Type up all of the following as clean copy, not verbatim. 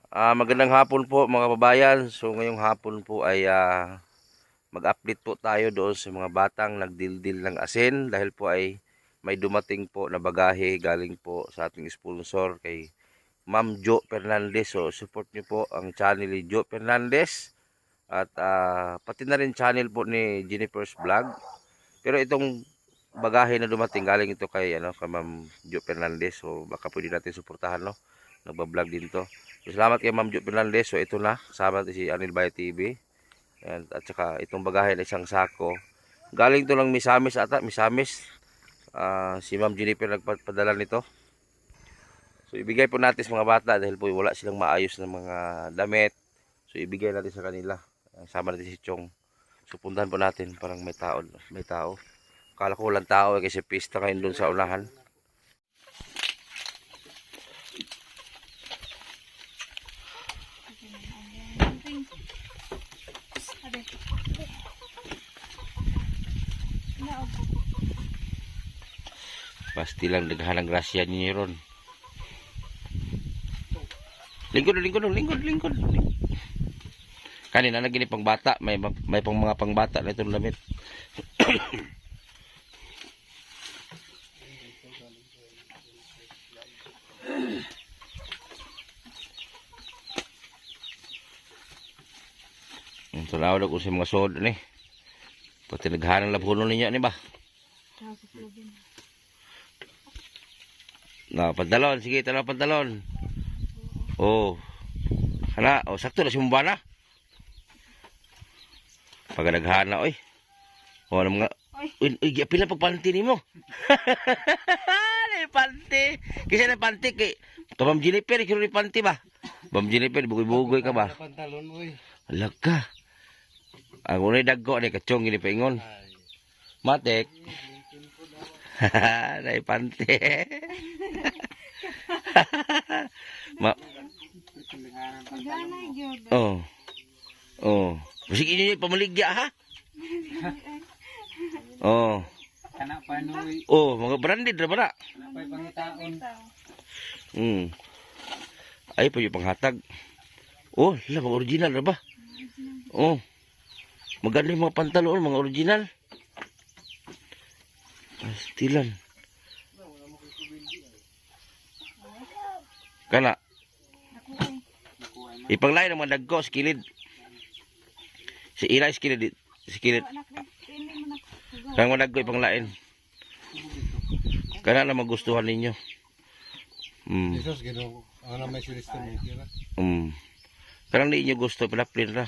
Magandang hapon po mga kababayan. So ngayong hapon po ay mag-update po tayo doon sa mga batang nagdildil ng asin dahil po ay may dumating po na bagahe galing po sa ating sponsor kay Ma'am Jo Fernandez. So support niyo po ang channel ni Jo Fernandez at pati na rin channel po ni Jennifer's Vlog. Pero itong bagahe na dumating galing ito kay kay Ma'am Jo Fernandez. So baka pwede natin suportahan, no. Nagba-vlog din to. So, salamat kay Ma'am Jo Fernandez. So ito na, kasama natin si Anil Bay TV. At saka itong bagahe na isang sako. Galing to lang Misamis ata, Misamis. Si Ma'am Jennifer nagpadala nito. So ibigay po natin sa mga bata dahil po wala silang maayos na mga damit. So ibigay natin sa kanila. Sama natin si Chong. So puntahan po natin, parang may tao. May tao. Akala ko walang tao kasi pista ngayon doon sa unahan. Pasti lang daghan ang grasya niyo ron. Lingkod. Kanina nagini pang bata, may pang mga pang bata na itong lamit. Ito na ako sa mga sod ni. Pati naghanang labhuno ninyo ni ba? Na, pantalon, sige, tala pantalon. Oh. Hala, oh sakto na si Mumbana. Pag naghana oy. Oh, ano mga uy, pila pagpanti nimo. Ay, panti. Kasi na panti kay Ma'am Jennifer, kiro ni panti ba? Ma'am Jennifer, bugoy-bugoy ka ba? Pantalon oy. Alaka. Ang unay dagko ni kachong gini paingon. Matek. Dai panti. Ma. Oh. Oh. Sige niyo pamaligya ha. Oh. Kana panoy. Oh, mga branded ra ba na? Napay pangitaon. Ay pa yung panghatag. Oh, la mga original ra ba? Oh. Maganda yung mga pantalon, mga original. Stilan. Kana. Ipanglain ang mga dagko, skilid. Si Ira, skilid. Skilid. Kang mga dagko, ipanglain. Kana na magustuhan ninyo. Jesus, gino. Ang naman si Lister mo kira. Karang di inyo gusto, palaplin ra.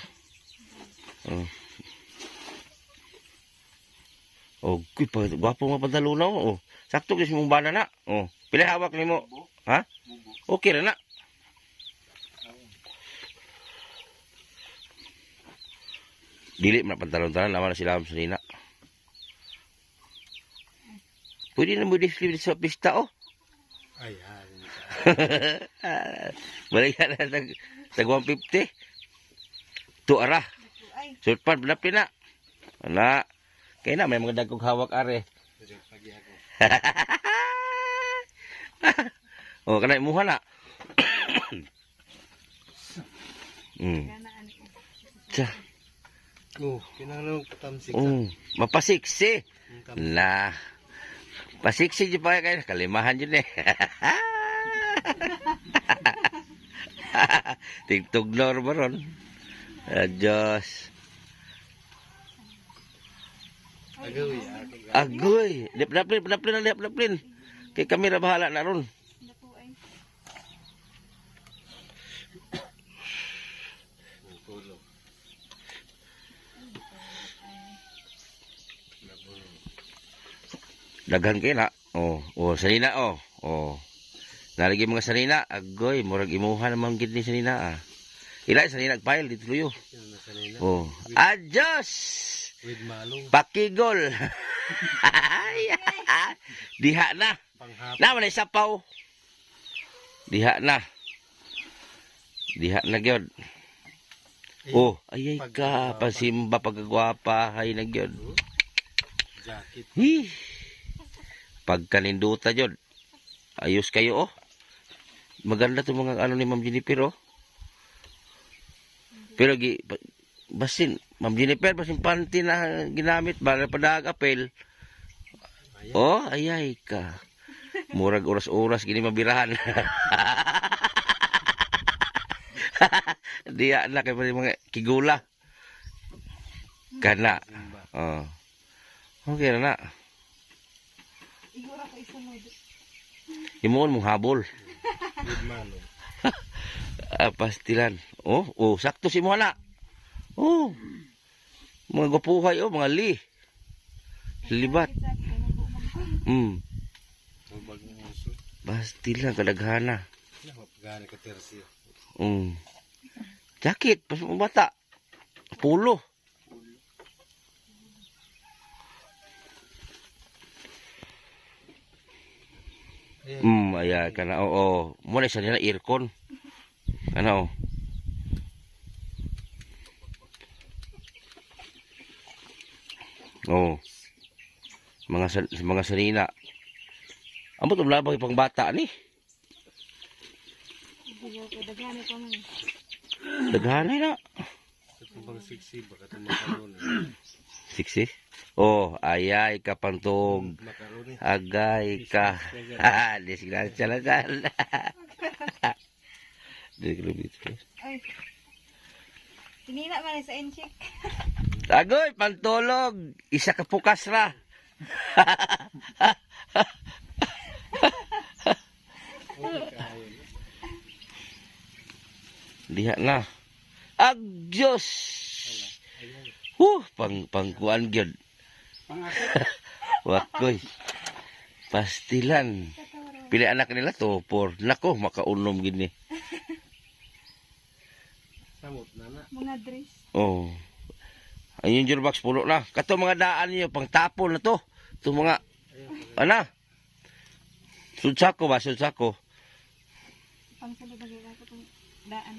Oh, kuy pa gwapo mga pantalon na. Oh, sakto kasi mong bana na. Oh, pila hawak nimo? Ha? Okay ra na. Dili man pantalon tanan naman sila sa nina. Pwede na mo display sa pista oh. Ay, Balik na sa 150. Tuara. Sulpan palaplin na. Ana. Kaya na, may mga dagkog hawak are. Oh, kanay muha na. Tsa. oh, kinahanglan patamsik. Mapasiksi. Na. Pasiksi di pa kayo. Kalimahan yun eh. Tigtugnor ba ron? Diyos. Agoy. Laplin. Kay kamera bahala na ron. Daghan kayo na. Oh, sanina oh. Oh. Nalagi mga sanina. Agoy, murag imuha naman gid ni sanina ah. Ila sanina nagpile dito luyo. Oh. Adios. With malong. Pakigol. Diha na. Naman ay sapaw. Diha na gyud. Oh, ayay ka pasimba pagagwapa hay na gyud. Jacket. Pagkaninduta jud. Ayos kayo oh. Maganda to mga ano ni Ma'am Jennifer oh. Pero basin, Ma'am Jennifer, basin panty na ginamit para padag apel. Oh, ayay ka. Murag oras-oras gini mabirahan. Diya na kay mga kigula. Kana. Oh. Okay na na. Igura ko isunod. Imoon mong habol. Good man. Pastilan. Oh, sakto si mo na. Oh. Mga gupuhay mga libat. Mabag mo uso. Pastilan kadaghana. Gani ka tersiyo. Jakit pas mo bata. Pulo. Aya kana oo. Mo na siya nila aircon. Ano? Oh. Mga sarina. Amo to labang pang bata ni. Daghanay ko man. Daghanay na. Ito bang siksi baka ito makaroni. Siksi? Oh, ayay ka pantog. Makaroni. Agay ka. Disgrasya lang sal. Ay. Tinina man sa enchik. Agoy, pantulog. Isa ka pukas ra. Diha na. Agyos. Pangkuan gyud. Wakoy. Pastilan. Pili anak nila to, 4. Nako, makaunom gini. Samot na na. Mga dress. Oh. Ayun yung box pulo na. Kato mga daan niyo, pang tapon na to. Ito mga, ana. Sudsako ba? Sudsako. Pang sunod na gila ko itong daan.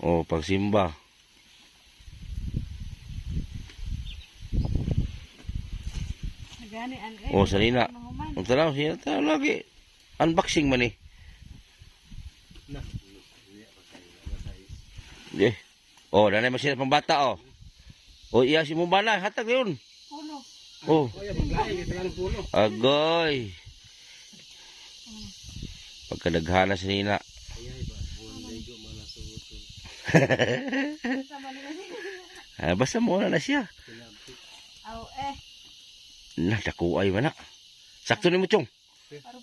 Oh, pang simba. Nagani an Oh, salina. mahuman. Ang tanaw siya, tanaw lagi. Unboxing man eh. Na. Eh. Oh, nanay masina pang bata oh. Oh, iya si mo bala, hatag yun. Puno. Oh, Kuya, maglay. Ito lang puno. agoy. Pagkadaghana sa nina. Ayay ba? Buwan lego malasuoton. Sama nila. Basta mo na siya. Pinabtik. Aw Nadakuay man na. Sakto ni mo chong.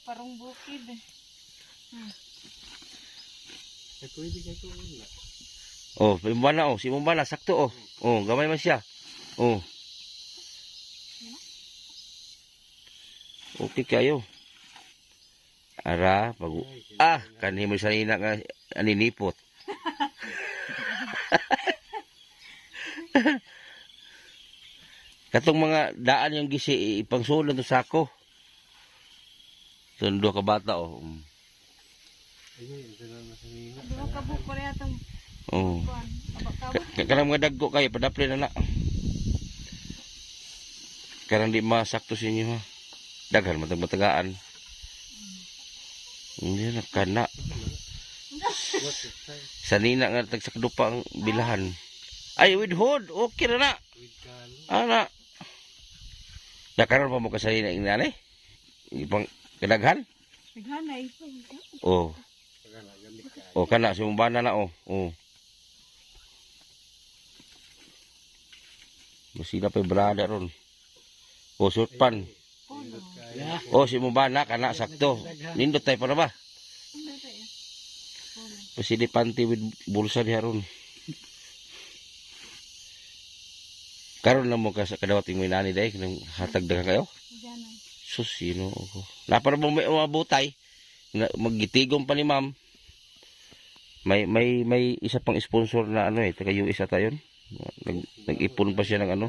parong bukid. Eh, pwede ka ito una. Oh, pimbana oh, si Mumbana sakto oh. Oh, gamay man siya. Oh. Okay kayo. Ara, kanhi mo sa ina nga aninipot. Katong mga daan yung gisi ipangsulod sa sako. Sundo ka bata oh. Ayun, ito lang na sa nina. Duha ka buko rin atong Oh. kuan. Abak-abak. Kanang mga dagko kayo padapli na na. Karang di masakto sa inyo ha. Daghan matag-matagaan. Hindi na kana. What the time? Sanina nga tagsakdupa ang bilahan. Ay, with hood. Okay na na. With kalo. Ana. Nakaroon pa mo kasanina yung nanay? Ipang kadaghan? Naghanay. Oh. Pagkala, gamit ka. Oh, kana. Sumumbana na oh. Oh. Masina pa yung brada ron. Oh, surpan. Puno. Oh, si Mumbana, kana, sakto. Nindot tayo para ba? Ano tayo? Puno. Pasili panty with bulsa diha ron. Karon na mo ka sa kadawating mo inani day kanang hatag daghang kayo. Naghanay. Sus, sino ako. Napara mo may mabutay. Maggitigom pa ni ma'am. May isa pang sponsor na ano taga US ata yun. Nag-ipon pa siya ng ano.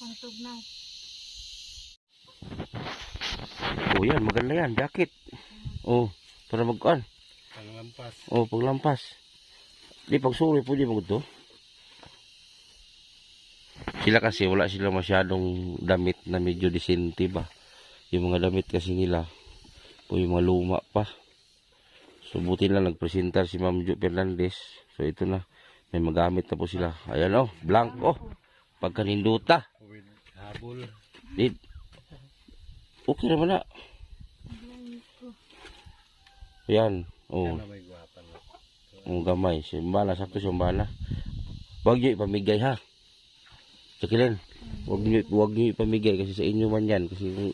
Pantog na. Oh, yan, maganda yan, jacket. Oh, para magkuan. Panglampas. Oh, paglampas. Di pagsuri po di mo to. Sila kasi wala sila masyadong damit na medyo disente ba. Yung mga damit kasi nila o yung mga luma pa. So buti lang nagpresentar si Ma'am Jo Fernandez. So ito na. May magamit na po sila. Ayan oh, blank oh. Pagkaninduta. With habol. Di, okay naman na. Ayan. Oh, Sana may gwapa na. ang gamay. Simbala, sakto simbala. Huwag nyo ipamigay ha. Sakilin. Huwag nyo ipamigay kasi sa inyo man yan. Kasi kung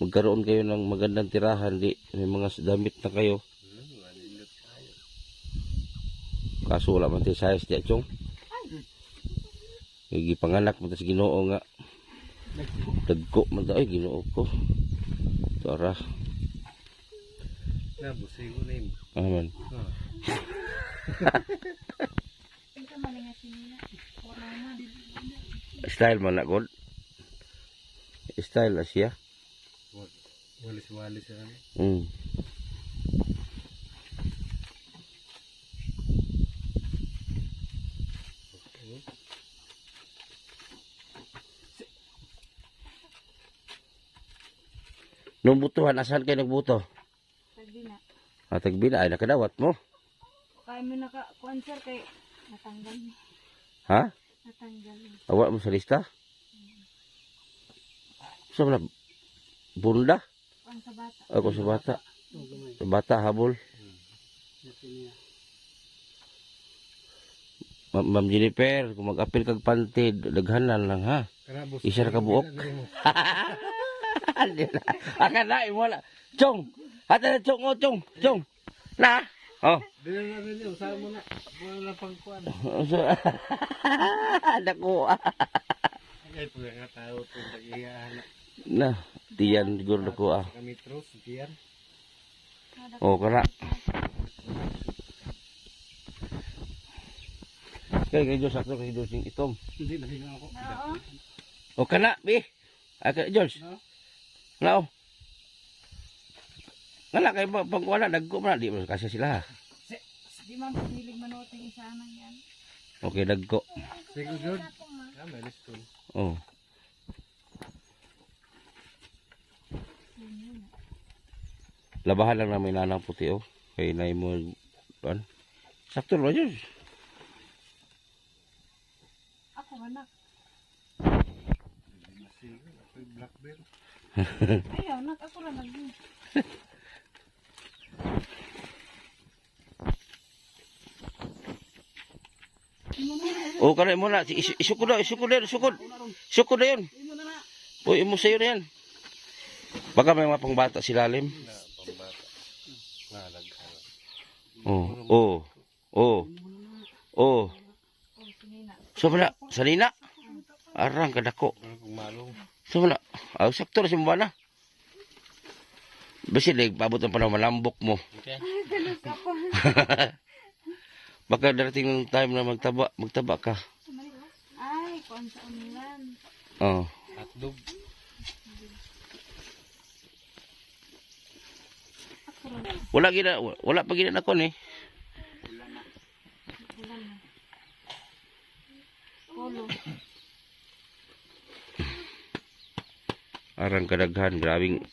magkaroon kayo ng magandang tirahan, di, may mga damit na kayo. Malindot tayo. Kaso wala man tayo size diya, chong. Yung panganak mo sa Ginoo nga. Dagko man tayo, Ginoo ko. Tara. Nabusay ko na yun. Aman. Ito maling nga sinila. Wala man. Style man na, God. Style na siya. Walis-walis yan. Nung butuhan, asan kayo nagbuto? Sabi na. Tagbina ay nakadawat mo. Kaya mo naka-concert kay natanggal mo. Ha? Natanggal mo. Awak mo sa lista? Sa mga bunda? Ang sa bata. Ako sa bata. Sa bata, habol. Ma'am Jennifer, kung mag-apil kag pantid, daghanan lang ha. Isa ra ka buok. Akan na, wala. Chong! Hata na chong, oh, chong! Chong! Na! Oh. Dila na rin yun. Saan mo na? Wala na pang kuwan. Dako. Ay, po nga tao ito. Nag-iyahan na. Na, tiyan siguro dako ah. Kami trus, diyan. Oh, kana. Kaya Diyos, sakto kay Diyos yung itom. Hindi, nahiga ako. Oo. O kana, bi. Aka, George. Kana, oh. Kana, kaya pag wala, dagko mo na. Di mo kasi sila ha. Di man pinilig manuting isa na yan. Okay, dagko. Sige, George. Ah, may listo. Oh. Labahan lang namin nanang puti, oh. Kaya na mo, sakto ba, George? Ako anak. Sige, ako'y black bear. Ayaw, anak. Ako lang nag-yun. Oh, kana mo na. Isukod na, isukod na, isukod. Isukod na yun. Uy, imo sa'yo na yan. Baka may mga pangbata si lalim. Oh, oh, oh, oh. O, sinina. So wala, salina. Arang kadako. Kung malong. So wala. Sakto na si Mbana. Basi pabot ang panahon malambok mo. Okay. Baka darating ng time na magtaba ka. Ay, kuan sa ulan. Oh. Hotdog. Wala pa gina na kon eh. Ulan na. Polo. Arang kadaghan, grabing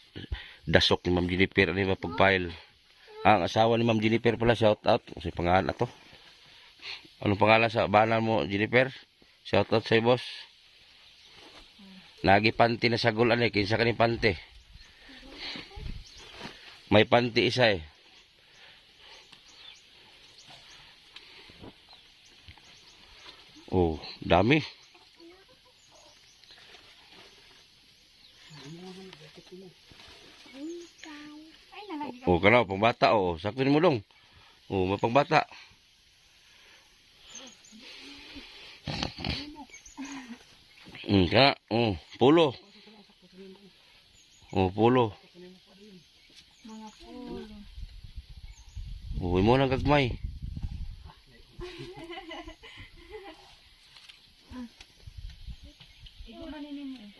dasok ni Ma'am Jennifer ani mapagpile. Ang asawa ni Ma'am Jennifer pala, shout out. Kasi pangalan na to. Anong pangalan sa banan mo, Jennifer? Shout out sa boss. Nagi panty na sagol ani, kinsa kani panty? May panty isa eh. Oh, dami. Ay, nalagi ka. Oh, kana pangbata oh, sakto ni mo dong. Oh, may pangbata. Kana, pulo. Oh, pulo. Mga polo. Uy mo nang gagmay. Ito maninin mo eh.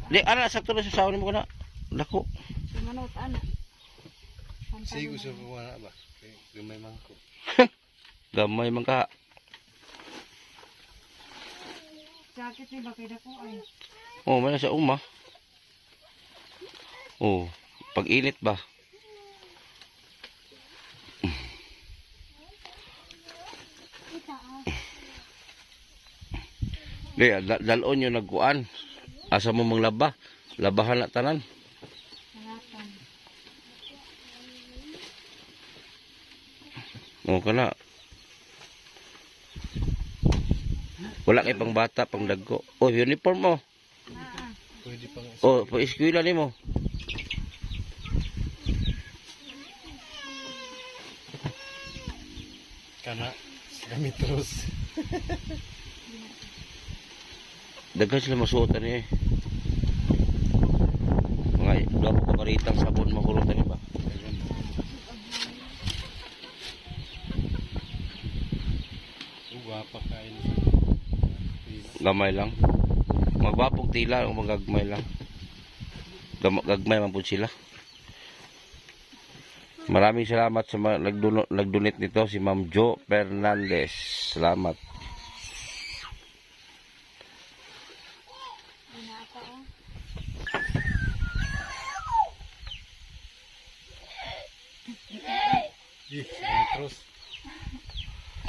Di ana sakto na sa sawa nimo kana. Dako. Si manot, anak. Sige, gusto ko wala ba? Gamay man ko. Gamay man ka. Jacket ni bakay dako ay. Oh, may nasa uma. Oh, pag init ba? Di, dalon yung nagkuan. Asa mo manglaba? Labahan na tanan. Harapan. Oh, kana. Wala kay pang bata, pang dagko. Oh, uniform mo. Pwede pang Oh, pa eskwela nimo. kana. Gamit terus. Daghan sila masuotan niya eh. Mga dua pa kabaritang sabon mahulutan niya ba? Guwapa kain. Gamay lang. Magbapog tila o magagmay lang. Gagmay man po sila. Maraming salamat sa mga nagdonate nito si Ma'am Jo Fernandez. Salamat. Binata oh. Gamit terus.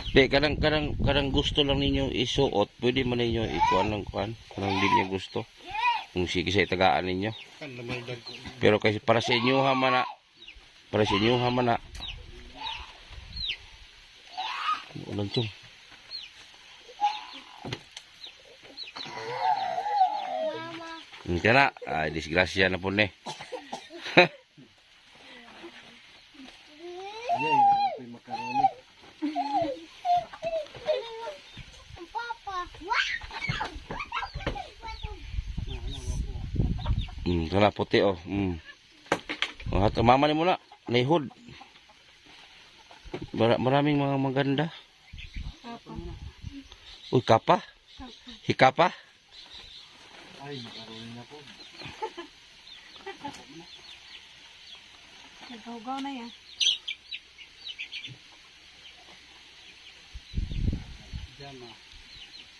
Di, kadang gusto lang ninyo isuot, pwede man ninyo ikuan ng kuan. Kadang hindi niyo gusto. Kung sige sa itagaan ninyo. Kan lamay dagko. Pero kasi para sa inyo hamana. Para sa inyo hamana. Ulan chung. Hindi na. Ay, disgrasya na po ne. Iya, ina koy makaroni. Kana puti oh. Oh, hato mama ni muna. Naihod. Maraming mga maganda. Papa. Uy, kapa? Hikapa? Ay, makaroni na po. Nagawgaw na yan. Jama.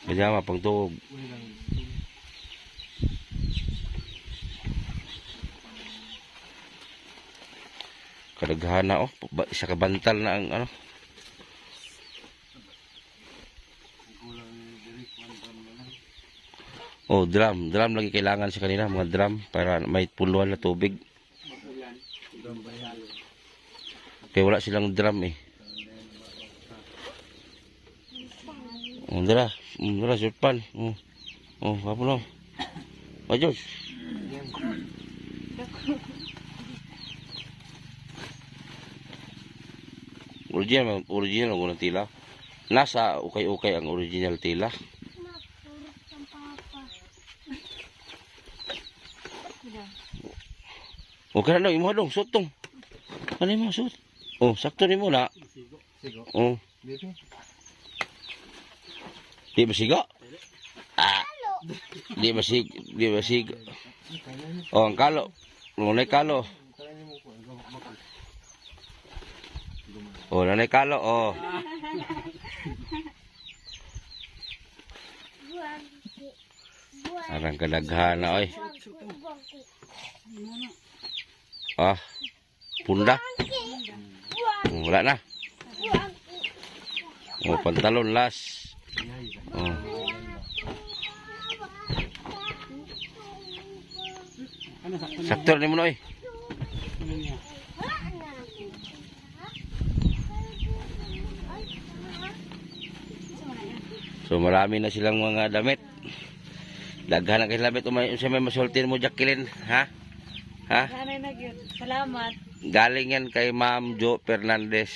Pajama, pang tuog. Uy lang. Kadaghana oh. Isa ka bantal na ang ano. Kulang diri kwan na lang. Oh, drum. Drum lagi kailangan sa kanila. Mga drum para may puluhan na tubig. Kaya wala silang drum eh. Oh, dala. Dala, surpan. Oh, apa no? Majos. Original ang unang tila. Nasa ukay-ukay ang original tila. O kana daw imo dong sutong. Ano mo sut? Oh, sakto nimo na. Sigo. Oh, Dito. di ba siga? Ah. Di ba sig. Oh, ang kalo. Lunay kalo. Kaya mo ko ang bakal. Oh, lunay kalo. Oh. Arang kadaghan na oy. Ah. Punda. Wala na. Oh, pantalon las. Oh. Sakto ni mo noy. So marami na silang mga damit. Daghan na kay damit umay sa may masultin mo Jacqueline, ha? Ha? Ganay na gyud. Salamat. Galing yan kay Ma'am Jo Fernandez.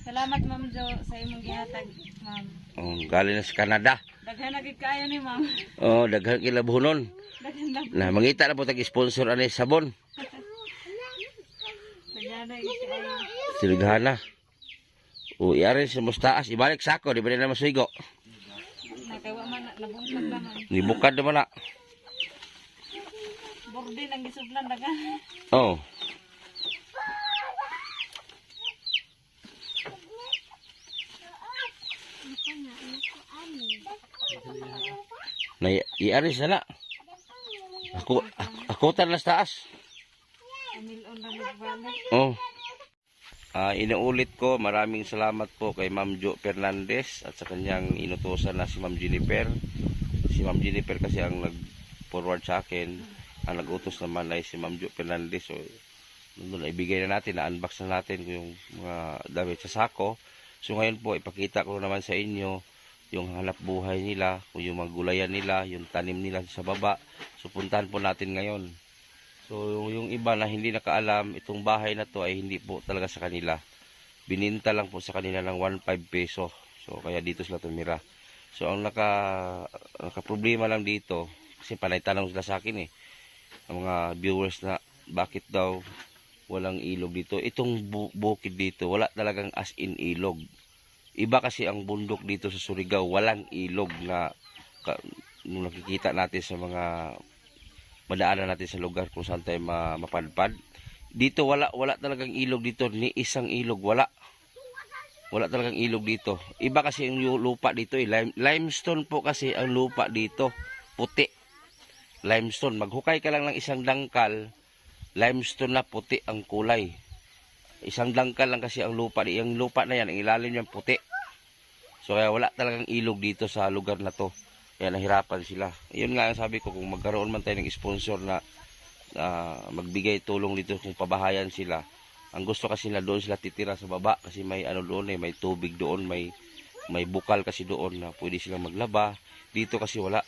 Salamat Ma'am Jo sa imong gihatag, Ma'am. Oh, galing na sa Canada. Daghan na gyud kaayo ni Ma'am. Oh, daghan kilabuhonon. Daghan na. Na mangita na po tag sponsor ani sabon. Daghan na gyud kaayo. Silighana. O iari sa mustaas ibalik sako di ba na masuigo. Nakawa man nabungkag naman. Nibukad naman na. Bordin ang gisudlan daghan. Oh. Na iari sana. Ako talas taas. Amilon na nagbalik. Oh. Inuulit ko, maraming salamat po kay Ma'am Jo Fernandez at sa kanyang inutusan na si Ma'am Jennifer. Si Ma'am Jennifer kasi ang nag-forward sa akin. Ang nag-utos naman ay si Ma'am Jo Fernandez. So, nandun, ibigay na natin, na-unbox na natin yung mga damit sa sako. So ngayon po, ipakita ko naman sa inyo yung hanap buhay nila, yung mga gulayan nila, yung tanim nila sa baba. So puntahan po natin ngayon. So yung iba na hindi nakaalam, itong bahay na to ay hindi po talaga sa kanila. Bininta lang po sa kanila ng 1.5 peso. So kaya dito sila tumira. So ang naka-problema lang dito, kasi panay tanong sila sa akin ang mga viewers na bakit daw walang ilog dito. Itong bukid dito, wala talagang as in ilog. Iba kasi ang bundok dito sa Surigao, walang ilog na nung nakikita natin sa mga madaanan natin sa lugar kung saan tayo mapadpad. Dito wala talagang ilog dito, ni isang ilog wala. Wala talagang ilog dito. Iba kasi yung lupa dito limestone po kasi ang lupa dito, puti. Limestone, maghukay ka lang ng isang dangkal, limestone na puti ang kulay. Isang dangkal lang kasi ang lupa. Yung lupa na yan, ang ilalim niyan puti. So kaya wala talagang ilog dito sa lugar na to. Kaya nahirapan sila. Yun nga ang sabi ko, kung magkaroon man tayo ng sponsor na magbigay tulong dito kung pabahayan sila. Ang gusto kasi nila doon sila titira sa baba kasi may ano doon may tubig doon, may bukal kasi doon na pwede silang maglaba. Dito kasi wala.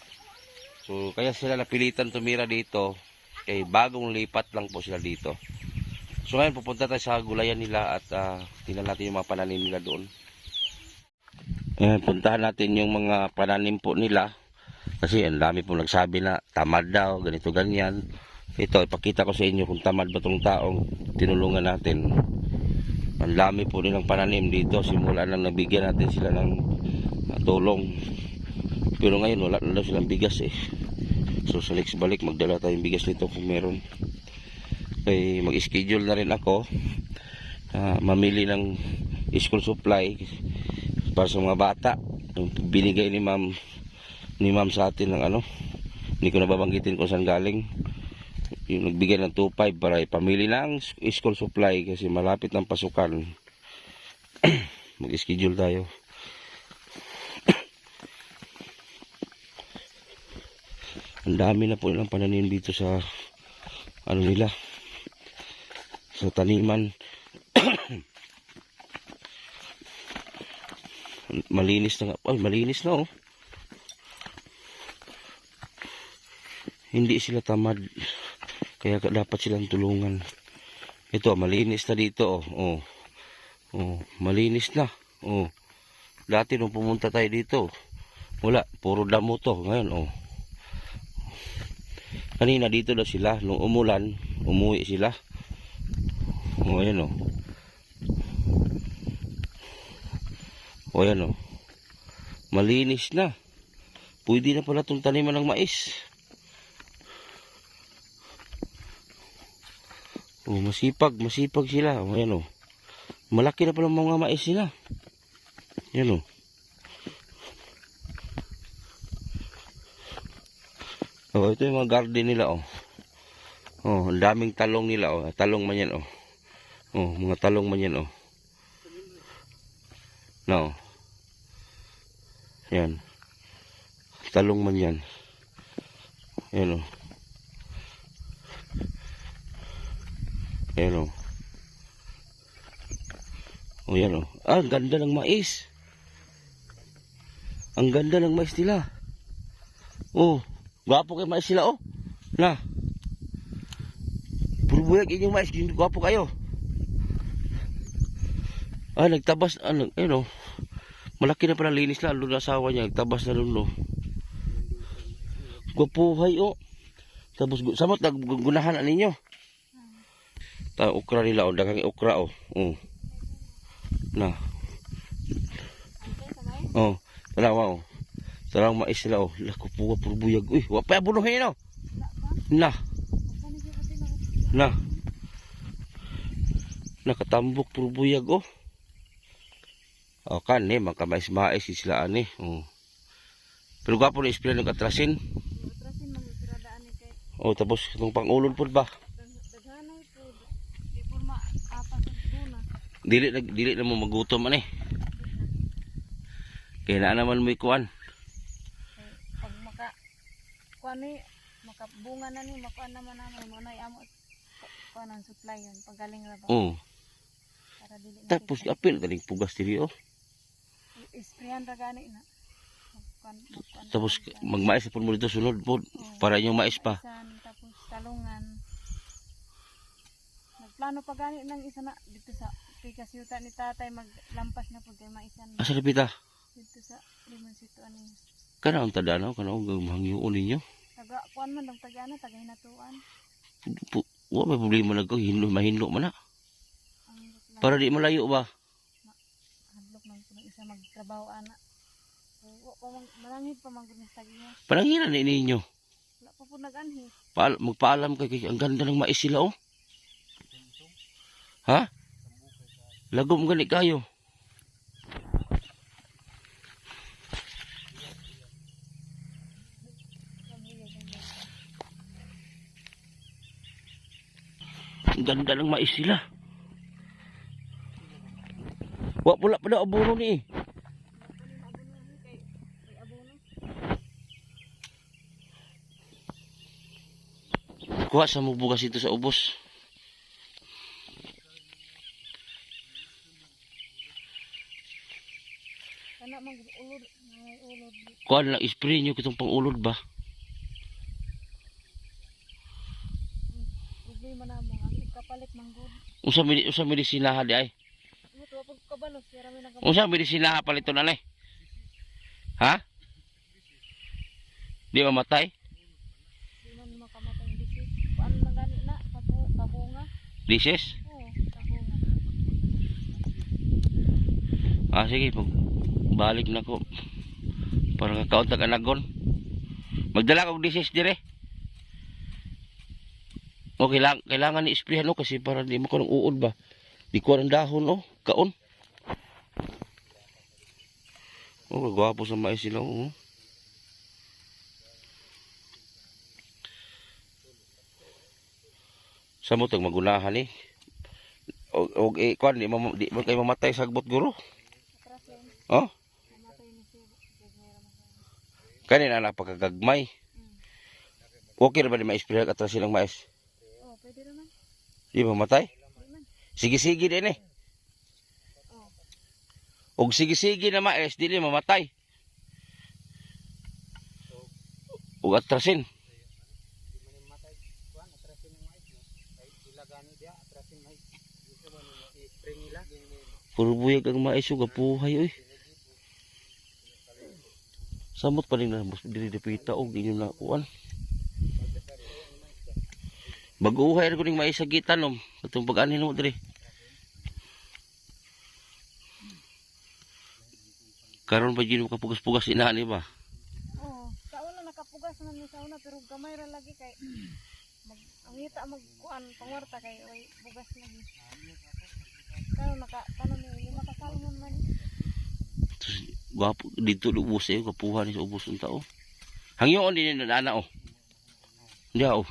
So kaya sila napilitan tumira dito. Kaya bagong lipat lang po sila dito. So ngayon pupunta tayo sa gulayan nila at tingnan natin yung mga pananim nila doon. Ayan, puntahan natin yung mga pananim po nila. Kasi ang dami po nagsabi na tamad daw, ganito ganyan. Ito, ipakita ko sa inyo kung tamad ba itong taong tinulungan natin. Ang dami po nilang pananim dito. Simula nang nabigyan natin sila ng tulong. Pero ngayon wala na daw silang bigas So sa next balik magdala tayong bigas nito kung meron. Kaya mag-schedule na rin ako mamili ng school supply para sa mga bata. Yung binigay ni ma'am sa atin ng hindi ko nababanggitin kung saan galing. Yung nagbigay ng 2.5 para ipamili ng school supply kasi malapit ng pasukan. Mag-schedule tayo. Ang dami na po nilang pananim dito sa nila, sa taniman. Malinis na nga. Ay, malinis na Hindi sila tamad. Kaya dapat silang tulungan. Ito, malinis na dito malinis na. Dati nung pumunta tayo dito, wala, puro damo to. Ngayon kanina dito na sila. Nung umulan, umuwi sila. Ayan ayan malinis na. Pwede na pala itong taniman ng mais. Masipag sila. Ayan malaki na pala mga mais sila. Ayan ito yung mga garden nila ang daming talong nila talong man yan mga talong man yan no. Yan. Talong man yan. Yan Yan yan ang ganda ng mais. Ang ganda ng mais nila. Gwapo kayo mais sila na. Puro buyag inyong mais, gwapo kayo. Nagtabas malaki na pala, linis na ang asawa niya, nagtabas na doon Gwapuhay Tapos samot gunahan ninyo. Okra nila daghang okra na. Talawa Tarang mais sila Lako po puro buyag. Uy, wa pa bunuhin Na. Nakatambok puro buyag kan makamais-mais sila Pero gwapo na ispira ng atrasin. Oh, tapos itong pangulod po ba? Daghanay po. Di po maapas sa duna. Dili na mo magutom man eh. Kaya na naman mo ikuan. Pag kuan ni makabunga na ni makuan naman namin mo nay amo kuan ang supply yun pagaling ra ba Oh. para dili na Tapos apil galing pugas diri oh. isprayan ra gani na. Magkuan Tapos magmais po mo dito sunod po para inyong mais pa. tapos talungan. Nagplano pa gani ng isa na dito sa pikas yuta ni tatay maglampas na pud kay maisan Asa pita? dito sa Limonsito ani. Kana ang tadanaw kana ang mahangyoon ninyo. Taga kuan man dong tagana taga hinatuan. Wa may problema nagko mahinlo man na. Ang plan Para di malayo ba? hadlok man kuno isa magtrabaho ana. Wa pa malangit pa man gunis tagiya. Palanginan ni ninyo. Wala pa pud nag-anhi. Magpaalam kay ang ganda ng mais sila oh. Ha? Lagom gani kayo. Ang ganda ng mais sila. Wa pula pa daw abono ni. Kuha sa mo bugas ito sa ubos. Kana mag ulod, may ulod. Kuha na lang spray nyo kitong pangulod ba? Problema na mo ang kapalit manggod. Unsa medisina di ay? Mo to pag kabalos kaya rami nang Unsa medisina palito na nay? Ha? Di mamatay? di man makamatay ang disease. Paano man gani na kabunga? Disease? Oo, kabunga. Ah sige, balik na ko. Para kakaon tag anagon. Magdala kog disease dire. O kailangan ni isprehan no kasi para di mo ko ng uod ba. Di ko ang dahon oh, kaon. Oh, gwapo sa mais sila oh. Sa mo tag magunahan eh. Og kuan di mo kay mamatay sa agbot guro. Atras yan. Oh, Mamatay ni siya. Gagmay ra man. kanina na pagkagagmay. Okay ra ba di ma-spray atras silang mais? Oh, pwede ra man. Di mamatay? Di man. Sige-sige din eh. Oh. Og sige-sige na mais, dili mamatay. Og atrasin. Puro buyag ang mais yung gapuhay oy. Samot pa rin na dili dipita og inyo na kuan. Baguhay ra ko ning mais sa gitan atong pag-anin mo diri. Karon pa gino kapugas-pugas inani ba? Oo, sa una nakapugas man ni sa una pero gamay ra lagi kay ang hita magkuan pangwarta kay way bugas lagi. Karon tanom ni lima ka salmon man. Gwapo dito ubos eh kapuhan sa ubos unta oh. Hangyoon din na ana oh. Ndiya oh.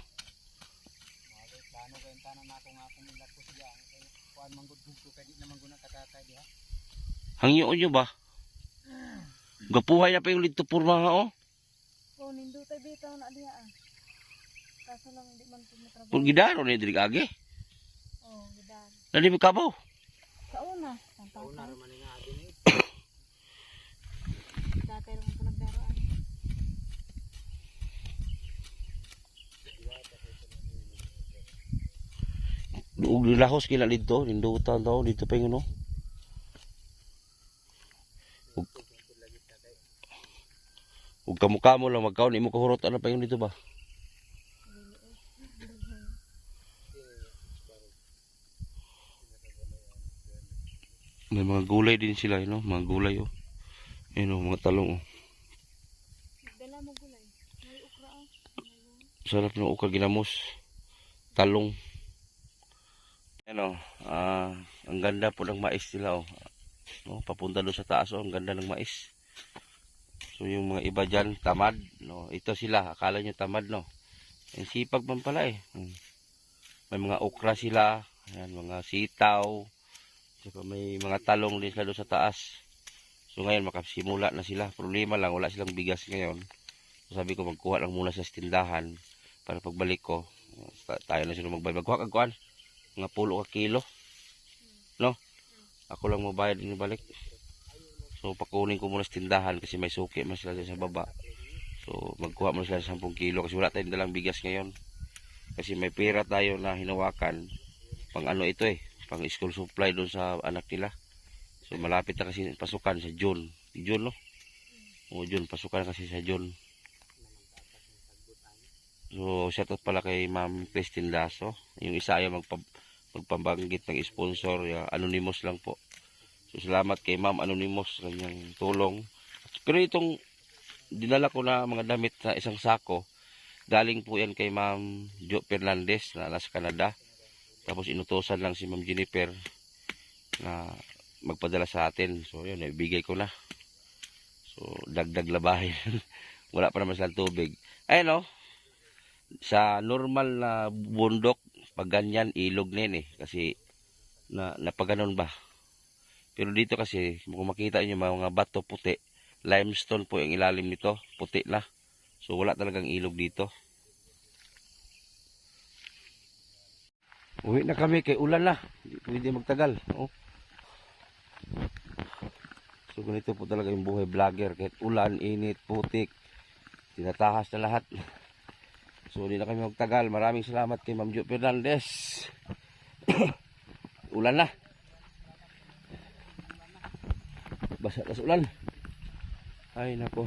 Hangyoon nyo ba? Gapuhay na pa yung lidto purma nga oh. Oh, nindo tay bitaw na diha ah. Kaso lang di man pud matrabaho. Pag gidaro ni diri age. Oh, gidan. Nadi mi kabaw. Sa una, sa una ra man nga adin eh. Dati ra man nagdaraan. Duog nilahos kila dito, nindutan daw dito pa yung no. Ug kamukha mo lang magkaon imo kahurot ano pa yung dito ba? May mga gulay din sila, you know? Mga gulay oh. Ayun oh, mga talong oh. Dala mo gulay. May ukra ah. Sarap ng ukra ginamos. Talong. Ano, ang ganda po ng mais nila oh. No, papunta doon sa taas oh, ang ganda ng mais. So yung mga iba dyan, tamad. No? Ito sila, akala nyo tamad no. Ang sipag man pala eh. May mga okra sila, ayan, mga sitaw, saka may mga talong din sila doon sa taas. So ngayon makasimula na sila. Problema lang, wala silang bigas ngayon. So sabi ko magkuha lang muna sa tindahan para pagbalik ko, tayo na sila magbayad. Magkuha kag kuan, mga 10 ka kilo. No? Ako lang mabayad din balik. So pakunin ko muna sa tindahan kasi may suki man sila sa baba. So magkuha muna sila sa 10 kilo kasi wala tayong dalang bigas ngayon. Kasi may pera tayo na hinawakan pang ano ito eh, pang school supply doon sa anak nila. So malapit na kasi pasukan sa June. June no? O June, pasukan kasi sa June. So shoutout pala kay Ma'am Christine Lasso. Yung isa ay magpabanggit ng sponsor, anonymous lang po. So salamat kay Ma'am Anonymous sa kanyang tulong. Pero itong dinala ko na mga damit sa isang sako, galing po yan kay Ma'am Jo Fernandez na nasa Canada. Tapos inutosan lang si Ma'am Jennifer na magpadala sa atin. So yun, ibigay ko na. So dagdag labahin. Wala pa naman silang tubig. Ayun o, sa normal na bundok, pag ganyan, ilog na yun eh. Kasi napaganon ba. Pero dito kasi, kung makita nyo mga bato puti, limestone po yung ilalim nito, puti na. So wala talagang ilog dito. Uwi na kami kay ulan na. Hindi pwede magtagal. Oh. So ganito po talaga yung buhay vlogger. Kahit ulan, init, putik, tinatahas na lahat. So hindi na kami magtagal. Maraming salamat kay Ma'am Jo Fernandez. Ulan na. Basa na sa ulan. Ay nako.